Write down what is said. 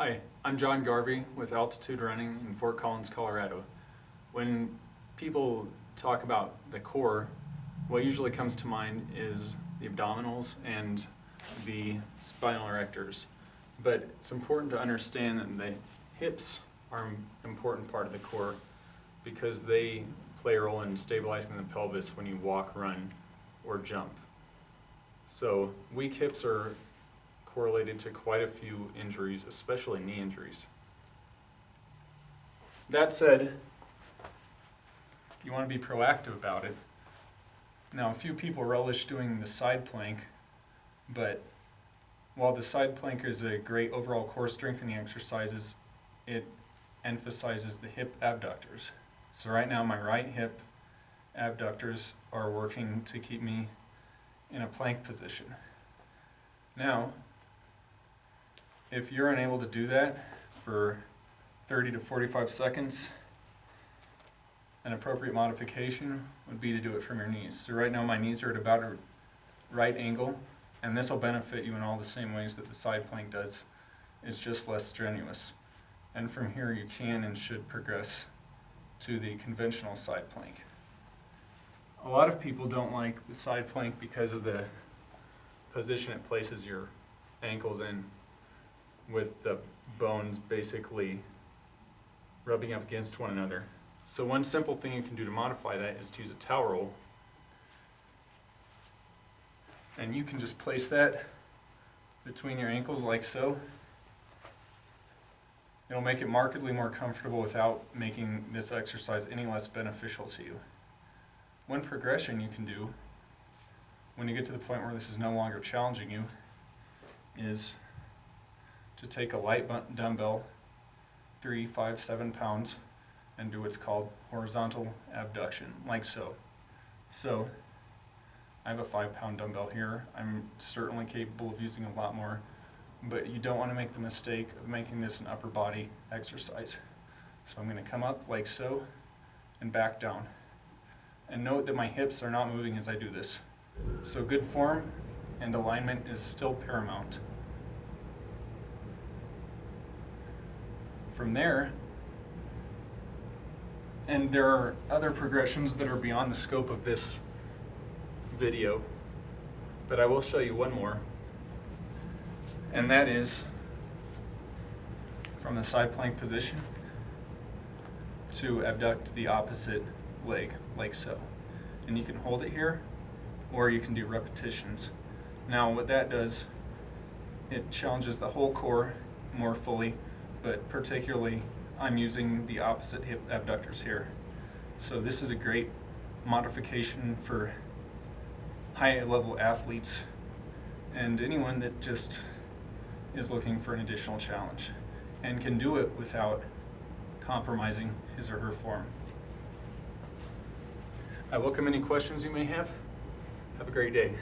Hi, I'm John Garvey with Altitude Running in Fort Collins, Colorado. When people talk about the core, what usually comes to mind is the abdominals and the spinal erectors. But it's important to understand that the hips are an important part of the core because they play a role in stabilizing the pelvis when you walk, run, or jump. So weak hips are correlated to quite a few injuries, especially knee injuries. That said, you want to be proactive about it. Now, a few people relish doing the side plank, but while the side plank is a great overall core strengthening exercise, it emphasizes the hip abductors. So right now my right hip abductors are working to keep me in a plank position. Now, if you're unable to do that for 30 to 45 seconds, an appropriate modification would be to do it from your knees. So right now my knees are at about a right angle, and this will benefit you in all the same ways that the side plank does. It's just less strenuous. And from here you can and should progress to the conventional side plank. A lot of people don't like the side plank because of the position it places your ankles in, with the bones basically rubbing up against one another. So one simple thing you can do to modify that is to use a towel roll. And you can just place that between your ankles like so. It'll make it markedly more comfortable without making this exercise any less beneficial to you. One progression you can do when you get to the point where this is no longer challenging you is to take a light dumbbell, 3, 5, 7 pounds, and do what's called horizontal abduction, like so. So, I have a 5-pound dumbbell here. I'm certainly capable of using a lot more, but you don't want to make the mistake of making this an upper body exercise. So I'm going to come up like so, and back down. And note that my hips are not moving as I do this. So good form and alignment is still paramount. From there, and there are other progressions that are beyond the scope of this video, but I will show you one more, and that is from the side plank position to abduct the opposite leg, like so. And you can hold it here, or you can do repetitions. Now what that does, it challenges the whole core more fully, but particularly I'm using the opposite hip abductors here. So this is a great modification for high-level athletes and anyone that just is looking for an additional challenge and can do it without compromising his or her form. I welcome any questions you may have. Have a great day.